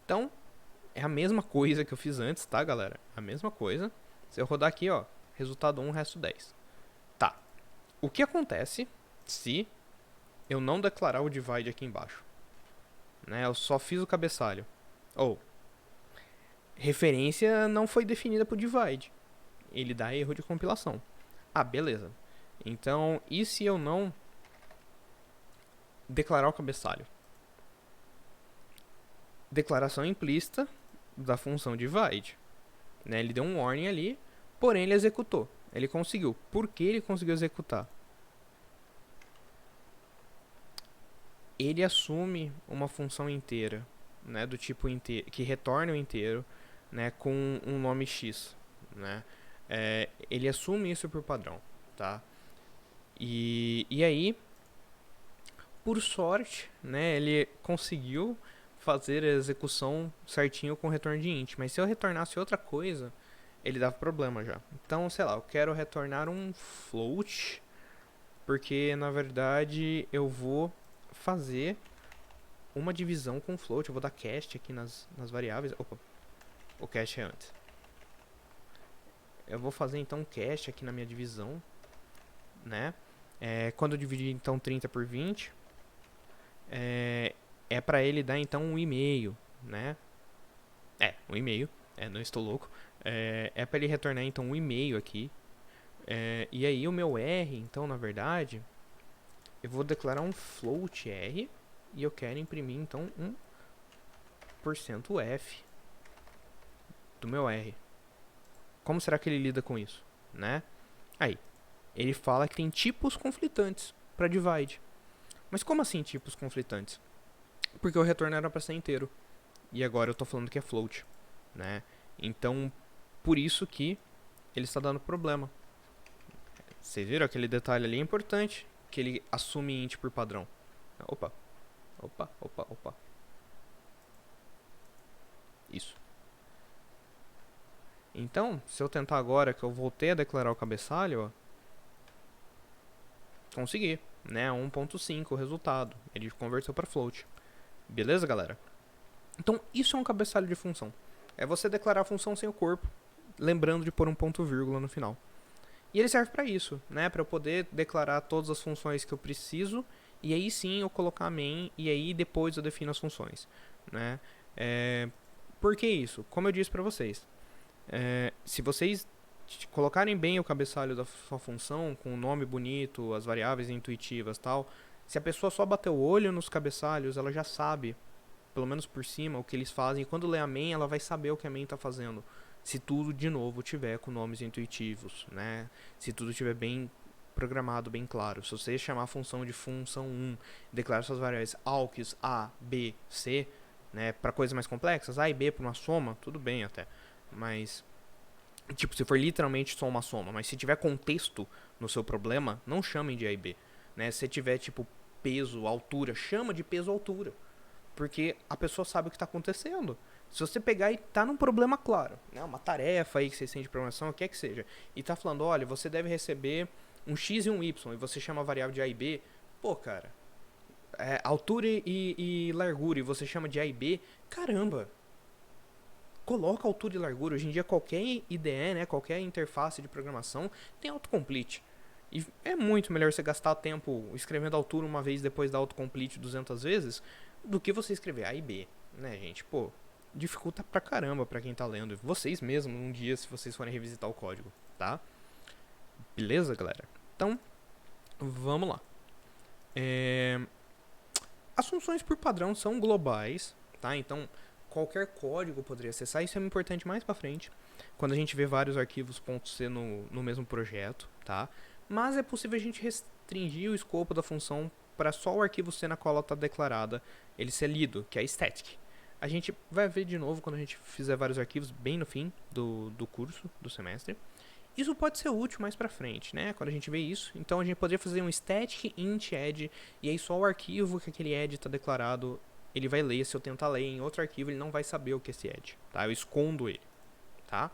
Então, é a mesma coisa que eu fiz antes, tá, galera? A mesma coisa. Se eu rodar aqui, ó, resultado 1, resto 10. Tá. O que acontece se eu não declarar o divide aqui embaixo? Né? Eu só fiz o cabeçalho. Ou, referência não foi definida para o divide. Ele dá erro de compilação. Ah, beleza. Então, e se eu não declarar o cabeçalho? Declaração implícita da função divide. Né? Ele deu um warning ali, porém ele executou. Ele conseguiu. Por que ele conseguiu executar? Ele assume uma função inteira, né, do tipo inteiro, que retorna o inteiro, né, com um nome x, né? Ele assume isso por padrão, tá? E aí, por sorte, né, ele conseguiu fazer a execução certinho com retorno de int, mas se eu retornasse outra coisa, ele dava problema já. Então, sei lá, eu quero retornar um float, porque na verdade eu vou fazer uma divisão com float. Eu vou dar cast aqui nas variáveis. Opa, o cast é antes. Eu vou fazer então um cast aqui na minha divisão, né? Quando eu dividir então 30 por 20, é para ele dar então um e-mail, né? Um e-mail. Não estou louco. É para ele retornar então um e-mail aqui. E aí o meu R, então na verdade, eu vou declarar um float R e eu quero imprimir então um %f do meu R. Como será que ele lida com isso, né? Aí, ele fala que tem tipos conflitantes para divide. Mas como assim tipos conflitantes? Porque o retorno era para ser inteiro e agora eu tô falando que é float, né? Então, por isso que ele está dando problema. Vocês viram aquele detalhe ali importante, que ele assume int por padrão. Opa. Isso. Então, se eu tentar agora que eu voltei a declarar o cabeçalho, ó, consegui, né? 1.5 o resultado. Ele converteu para float. Beleza, galera? Então, isso é um cabeçalho de função. É você declarar a função sem o corpo, lembrando de pôr um ponto vírgula no final. E ele serve para isso, né? Para eu poder declarar todas as funções que eu preciso e aí sim eu colocar a main e aí depois eu defino as funções, né? Por que isso? Como eu disse para vocês, se vocês colocarem bem o cabeçalho da sua função, com o nome bonito, as variáveis intuitivas tal, se a pessoa só bater o olho nos cabeçalhos, ela já sabe, pelo menos por cima, o que eles fazem. E quando lê a main, ela vai saber o que a main está fazendo. Se tudo, de novo, tiver com nomes intuitivos, né? Se tudo tiver bem programado, bem claro. Se você chamar a função de função 1, declarar suas variáveis AUX, A, B, C, né? Para coisas mais complexas, A e B para uma soma, tudo bem até. Mas, tipo, se for literalmente só uma soma, mas se tiver contexto no seu problema, não chamem de A e B, né? Se tiver, tipo, peso, altura, chama de peso, altura. Porque a pessoa sabe o que está acontecendo. Se você pegar e tá num problema claro, né, uma tarefa aí que vocês têm de programação, o que é que seja, e tá falando, olha, você deve receber um x e um y, e você chama a variável de A e B, pô, cara, altura e largura, e você chama de A e B, caramba, coloca altura e largura. Hoje em dia qualquer IDE, né, qualquer interface de programação tem autocomplete. E é muito melhor você gastar tempo escrevendo altura uma vez depois da autocomplete 200 vezes, do que você escrever A e B, né, gente, pô. Dificulta pra caramba pra quem tá lendo. Vocês mesmos, um dia, se vocês forem revisitar o código, tá? Beleza, galera? Então, Vamos lá. As funções por padrão são globais, tá? Então, qualquer código poderia acessar. Isso é importante mais pra frente, quando a gente vê vários arquivos .c no mesmo projeto, tá? Mas é possível a gente restringir o escopo da função para só o arquivo C na qual ela está declarada ele ser lido, que é static. A gente vai ver de novo quando a gente fizer vários arquivos bem no fim do curso, do semestre. Isso pode ser útil mais pra frente, né? Quando a gente vê isso. Então a gente poderia fazer um static int add, e aí só o arquivo que aquele add está declarado, ele vai ler. Se eu tentar ler em outro arquivo, ele não vai saber o que é esse add, tá? Eu escondo ele, tá?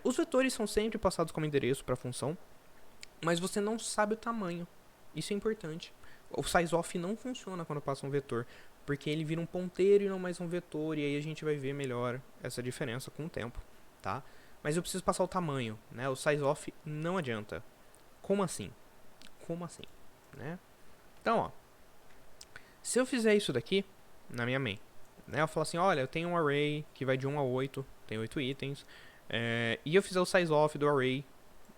Os vetores são sempre passados como endereço para a função, mas você não sabe o tamanho. Isso é importante. O sizeof não funciona quando passa um vetor, porque ele vira um ponteiro e não mais um vetor, e aí a gente vai ver melhor essa diferença com o tempo, tá? Mas eu preciso passar o tamanho, né? O sizeof não adianta. Como assim? Como assim, né? Então, ó, se eu fizer isso daqui na minha main, né? Eu falo assim, olha, eu tenho um array que vai de 1 a 8, tem 8 itens, e eu fizer o sizeof do array,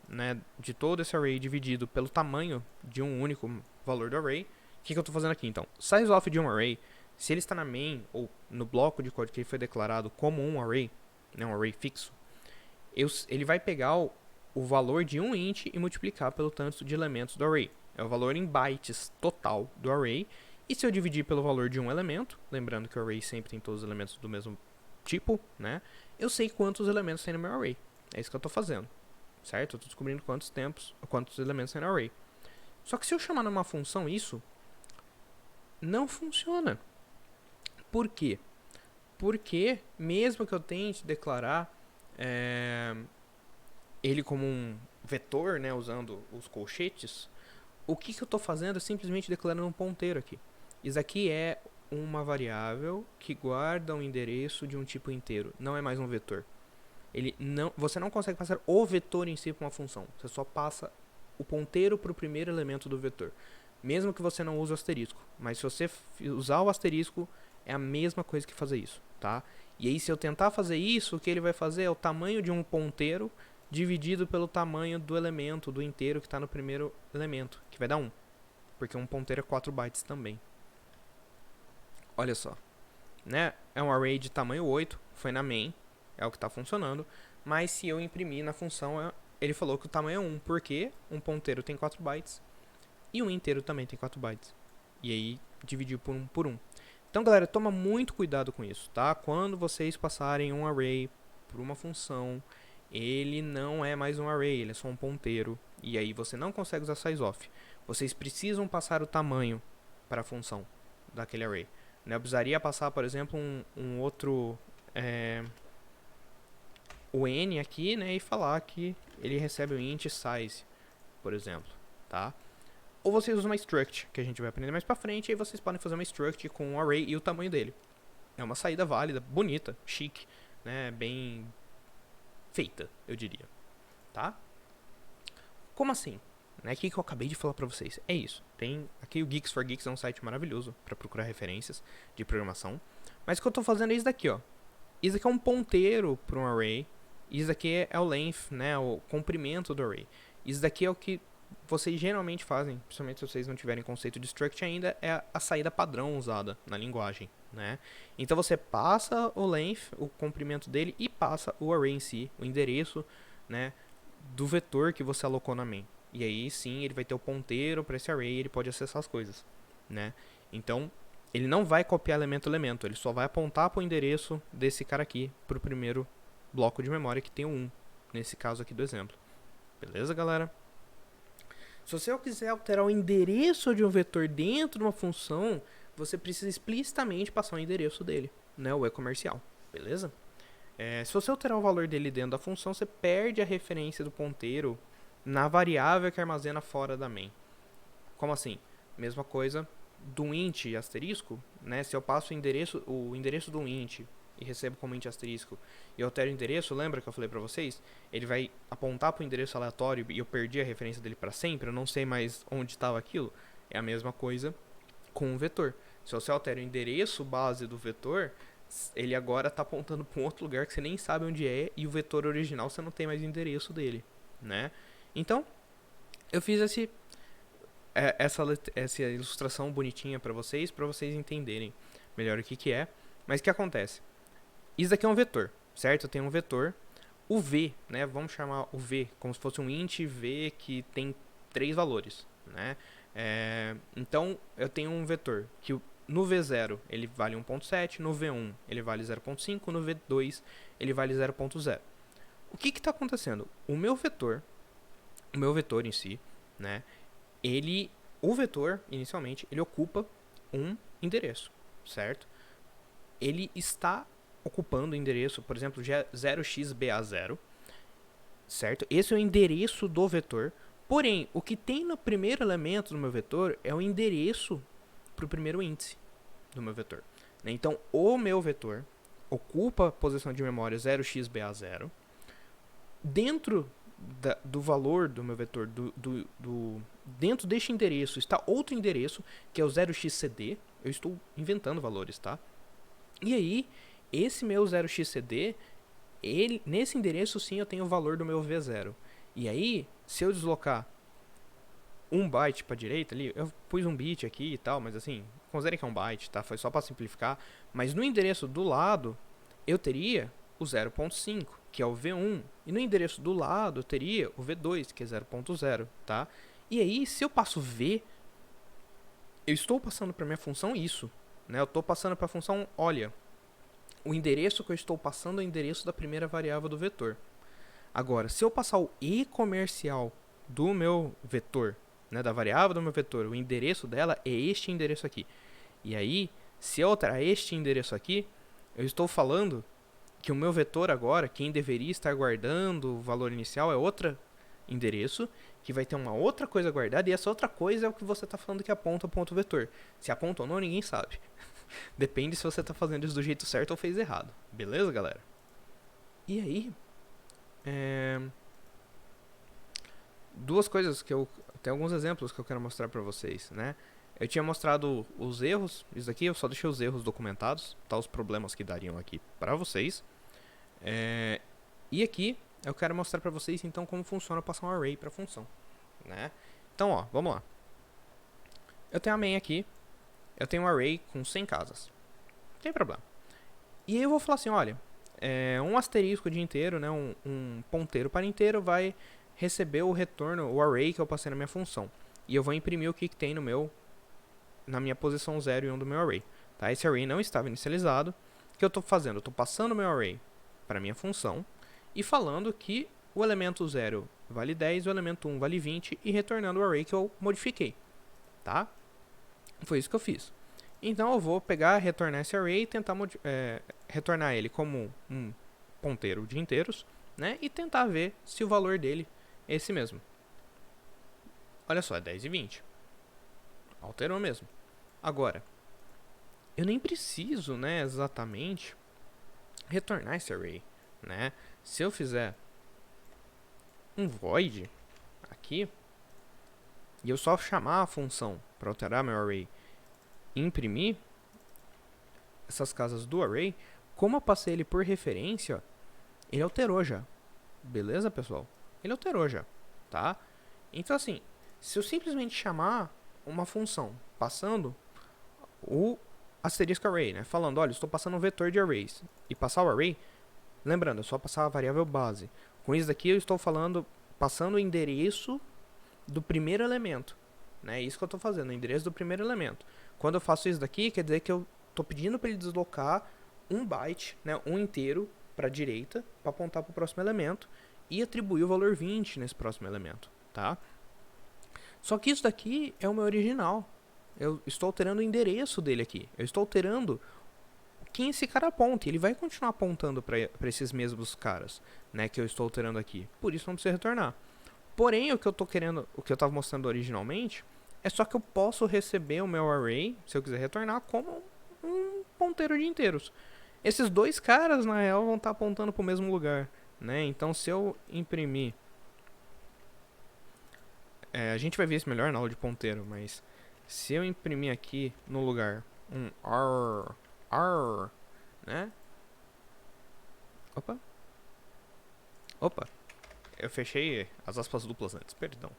né, de todo esse array dividido pelo tamanho de um único valor do array, o que eu estou fazendo aqui então? Sizeof de um array, se ele está na main ou no bloco de código que ele foi declarado como um array, né, um array fixo, ele vai pegar o valor de um int e multiplicar pelo tanto de elementos do array. É o valor em bytes total do array. E se eu dividir pelo valor de um elemento, lembrando que o array sempre tem todos os elementos do mesmo tipo, né? Eu sei quantos elementos tem no meu array. É isso que eu estou fazendo, certo? Eu estou descobrindo quantos elementos tem no array. Só que se eu chamar numa função isso, não funciona. Por quê? Porque mesmo que eu tente declarar ele como um vetor, né, usando os colchetes, o que eu estou fazendo é simplesmente declarando um ponteiro aqui. Isso aqui é uma variável que guarda um endereço de um tipo inteiro, não é mais um vetor. Você não consegue passar o vetor em si para uma função, você só passa o ponteiro para o primeiro elemento do vetor, mesmo que você não use o asterisco. Mas se você usar o asterisco, é a mesma coisa que fazer isso, tá? E aí se eu tentar fazer isso, o que ele vai fazer é o tamanho de um ponteiro dividido pelo tamanho do elemento, do inteiro que está no primeiro elemento, que vai dar 1. Porque um ponteiro é 4 bytes também. Olha só, né? É um array de tamanho 8, foi na main, é o que está funcionando. Mas se eu imprimir na função, ele falou que o tamanho é 1, porque um ponteiro tem 4 bytes e um inteiro também tem 4 bytes. E aí dividiu por 1. Então, galera, toma muito cuidado com isso, tá? Quando vocês passarem um array por uma função, ele não é mais um array, ele é só um ponteiro. E aí você não consegue usar sizeof. Vocês precisam passar o tamanho para a função daquele array. Eu precisaria passar, por exemplo, um outro... o n aqui, né? E falar que ele recebe o int size, por exemplo, tá? Ou vocês usam uma struct, que a gente vai aprender mais pra frente, e aí vocês podem fazer uma struct com um array e o tamanho dele. É uma saída válida, bonita, chique, né? Bem feita, eu diria, tá? Como assim? O que eu acabei de falar pra vocês? É isso. Tem aqui o Geeks for Geeks, é um site maravilhoso pra procurar referências de programação. Mas o que eu tô fazendo é isso daqui, ó. Isso aqui é um ponteiro para um array. Isso daqui é o length, né? O comprimento do array. Isso daqui é o que vocês geralmente fazem, principalmente se vocês não tiverem conceito de struct ainda, é a saída padrão usada na linguagem, né? Então você passa o length, o comprimento dele, e passa o array em si, o endereço, né, do vetor que você alocou na main. E aí sim ele vai ter o ponteiro para esse array e ele pode acessar as coisas, né? Então ele não vai copiar elemento a elemento, ele só vai apontar para o endereço desse cara aqui, para o primeiro bloco de memória que tem o 1, nesse caso aqui do exemplo. Beleza, galera? Se você quiser alterar o endereço de um vetor dentro de uma função, você precisa explicitamente passar o endereço dele, né, o e-comercial, beleza? Se você alterar o valor dele dentro da função, você perde a referência do ponteiro na variável que armazena fora da main. Como assim? Mesma coisa do int asterisco, né? Se eu passo o endereço do int e recebo como int asterisco e eu altero o endereço, lembra que eu falei pra vocês? Ele vai apontar para o endereço aleatório e eu perdi a referência dele para sempre, eu não sei mais onde estava aquilo. É a mesma coisa com o vetor. Se você altera o endereço base do vetor, ele agora está apontando para um outro lugar que você nem sabe onde é, e o vetor original você não tem mais o endereço dele, né? Então, eu fiz essa ilustração bonitinha para vocês entenderem melhor o que que é. Mas o que acontece? Isso daqui é um vetor, certo? Eu tenho um vetor. O V, né? Vamos chamar o V como se fosse um int V que tem 3 valores, né? Então, eu tenho um vetor que no V0 ele vale 1.7, no V1 ele vale 0.5, no V2 ele vale 0.0. O que está acontecendo? O meu vetor em si, né? O vetor, inicialmente, ele ocupa um endereço, certo? Ele está ocupando o endereço, por exemplo, 0xba0, certo? Esse é o endereço do vetor. Porém, o que tem no primeiro elemento do meu vetor é o endereço para o primeiro índice do meu vetor. Então, o meu vetor ocupa a posição de memória 0xba0. Dentro do valor do meu vetor, dentro deste endereço está outro endereço, que é o 0xcd. Eu estou inventando valores, tá? E aí, esse meu 0xcd, nesse endereço sim eu tenho o valor do meu V0. E aí, se eu deslocar um byte para a direita ali, eu pus um bit aqui e tal, mas assim, considerem que é um byte, tá? Foi só para simplificar. Mas no endereço do lado, eu teria o 0.5, que é o V1. E no endereço do lado, eu teria o V2, que é 0.0, tá? E aí, se eu passo V, eu estou passando para minha função isso, né? Eu estou passando para a função, olha, o endereço que eu estou passando é o endereço da primeira variável do vetor. Agora, se eu passar o e comercial do meu vetor, né, da variável do meu vetor, o endereço dela é este endereço aqui. E aí, se eu alterar este endereço aqui, eu estou falando que o meu vetor agora, quem deveria estar guardando o valor inicial é outro endereço, que vai ter uma outra coisa guardada, e essa outra coisa é o que você está falando que aponta o ponto vetor. Se aponta ou não, ninguém sabe. Depende se você está fazendo isso do jeito certo ou fez errado. Beleza, galera? E aí, duas coisas que eu... Tem alguns exemplos que eu quero mostrar para vocês, né? Eu tinha mostrado os erros, isso aqui eu só deixei os erros documentados, tá? Os problemas que dariam aqui para vocês. E aqui eu quero mostrar para vocês então como funciona passar um array para função, né? Então, ó, vamos lá. Eu tenho a main aqui, eu tenho um array com 100 casas, não tem problema. E aí eu vou falar assim, olha, um asterisco de inteiro, né, um ponteiro para inteiro vai receber o retorno, o array que eu passei na minha função. E eu vou imprimir o que tem na minha posição 0 e 1 do meu array. Tá? Esse array não estava inicializado. O que eu estou fazendo? Eu estou passando o meu array para a minha função e falando que o elemento 0 vale 10, o elemento 1 vale 20 e retornando o array que eu modifiquei. Tá? Foi isso que eu fiz. Então eu vou pegar, retornar esse array e tentar retornar ele como um ponteiro de inteiros, né? E tentar ver se o valor dele é esse mesmo. Olha só, é 10 e 20. Alterou mesmo. Agora, eu nem preciso, né, exatamente retornar esse array, né? Se eu fizer um void aqui e eu só chamar a função para alterar meu array e imprimir essas casas do array, como eu passei ele por referência, ele alterou já. Beleza, pessoal? Ele alterou já, tá? Então, assim, se eu simplesmente chamar uma função passando o asterisco array, né? Falando, olha, estou passando um vetor de arrays. E passar o array, lembrando, é só passar a variável base. Com isso daqui eu estou falando, passando o endereço do primeiro elemento. É isso que eu estou fazendo, o endereço do primeiro elemento. Quando eu faço isso daqui, quer dizer que eu estou pedindo para ele deslocar um byte, né, um inteiro, para a direita, para apontar para o próximo elemento, e atribuir o valor 20 nesse próximo elemento. Tá? Só que isso daqui é o meu original. Eu estou alterando o endereço dele aqui. Eu estou alterando quem esse cara aponta. Ele vai continuar apontando para esses mesmos caras, né, que eu estou alterando aqui. Por isso não precisa retornar. Porém, o que eu estou querendo, o que eu estava mostrando originalmente, é só que eu posso receber o meu array, se eu quiser retornar, como um ponteiro de inteiros. Esses dois caras, na real, vão estar apontando para o mesmo lugar, né? Então, se eu imprimir... a gente vai ver isso melhor na aula de ponteiro, mas... Se eu imprimir aqui no lugar um R, né? Opa. Eu fechei as aspas duplas antes, perdão.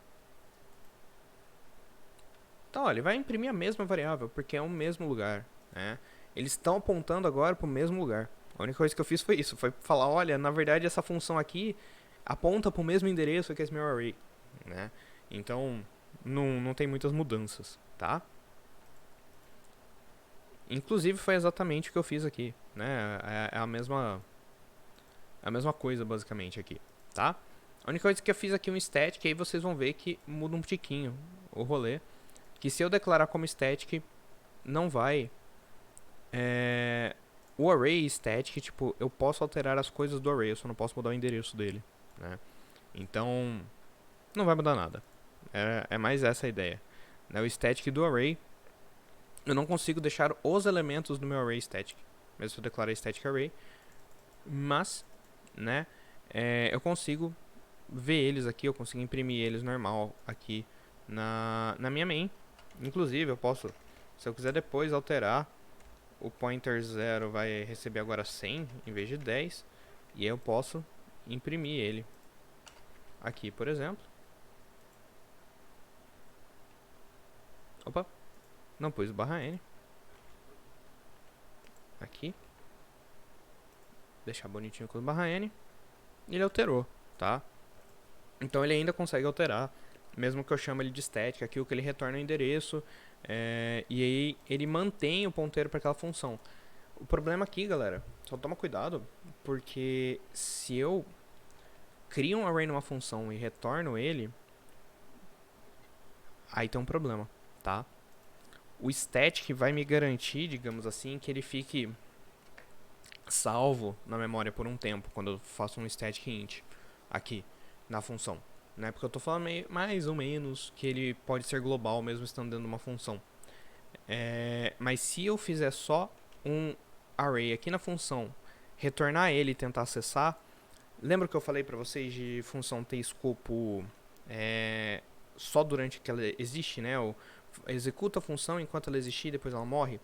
Então, ó, ele vai imprimir a mesma variável, porque é o mesmo lugar, né? Eles estão apontando agora para o mesmo lugar. A única coisa que eu fiz foi isso, foi falar, olha, na verdade essa função aqui aponta para o mesmo endereço que esse meu array, né? Então, não tem muitas mudanças, tá? Inclusive foi exatamente o que eu fiz aqui, né? É a mesma coisa basicamente aqui, tá? A única coisa que eu fiz aqui um static, aí vocês vão ver que muda um tiquinho o rolê, que se eu declarar como static, não vai o array static, tipo, eu posso alterar as coisas do array, eu só não posso mudar o endereço dele, né? Então, não vai mudar nada. É mais essa a ideia, né? O static do array, eu não consigo deixar os elementos do meu array static, mesmo se eu declarar static array, mas, né, eu consigo ver eles aqui, eu consigo imprimir eles normal aqui na minha main. Inclusive, eu posso, se eu quiser depois alterar, o pointer 0 vai receber agora 100 em vez de 10, e aí eu posso imprimir ele aqui, por exemplo. Opa, não pus barra N. Aqui. Deixar bonitinho com o barra N. E ele alterou, tá? Então ele ainda consegue alterar, mesmo que eu chame ele de static, aqui o que ele retorna é o endereço, e aí ele mantém o ponteiro para aquela função. O problema aqui, galera, só toma cuidado, porque se eu crio um array numa função e retorno ele, aí tem um problema, tá? O static vai me garantir, digamos assim, que ele fique salvo na memória por um tempo, quando eu faço um static int aqui na função, né? Porque eu tô falando mais ou menos que ele pode ser global mesmo estando dentro de uma função. Mas se eu fizer só um array aqui na função, retornar ele e tentar acessar, lembra que eu falei pra vocês de função ter escopo só durante que ela existe, né? Executa a função enquanto ela existir e depois ela morre.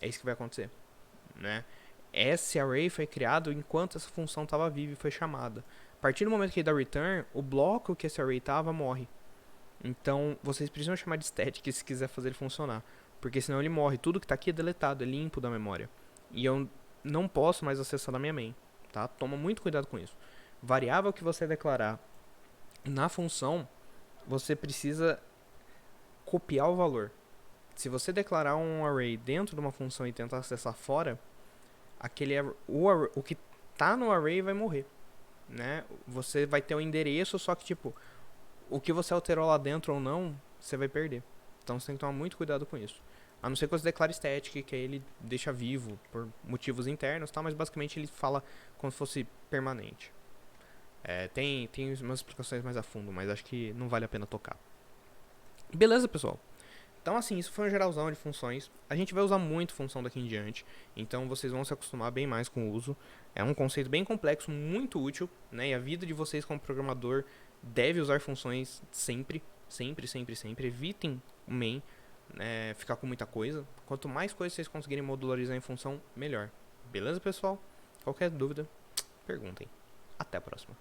É isso que vai acontecer, né? Esse array foi criado enquanto essa função estava viva e foi chamada. A partir do momento que ele dá return, o bloco que esse array estava morre. Então, vocês precisam chamar de static se quiser fazer ele funcionar. Porque senão ele morre. Tudo que está aqui é deletado, é limpo da memória. E eu não posso mais acessar da minha main. Tá? Toma muito cuidado com isso. Variável que você declarar na função, você precisa copiar o valor. Se você declarar um array dentro de uma função e tentar acessar fora, o que tá no array vai morrer, né? Você vai ter o endereço, só que tipo, o que você alterou lá dentro ou não, você vai perder. Então você tem que tomar muito cuidado com isso. A não ser que você declare static, que aí ele deixa vivo por motivos internos, tá? Mas basicamente ele fala como se fosse permanente. Tem umas explicações mais a fundo, mas acho que não vale a pena tocar. Beleza, pessoal? Então, assim, isso foi um geralzão de funções. A gente vai usar muito função daqui em diante, então vocês vão se acostumar bem mais com o uso. É um conceito bem complexo, muito útil, né? E a vida de vocês como programador deve usar funções sempre, sempre, sempre, sempre. Evitem o main, ficar com muita coisa. Quanto mais coisas vocês conseguirem modularizar em função, melhor. Beleza, pessoal? Qualquer dúvida, perguntem. Até a próxima.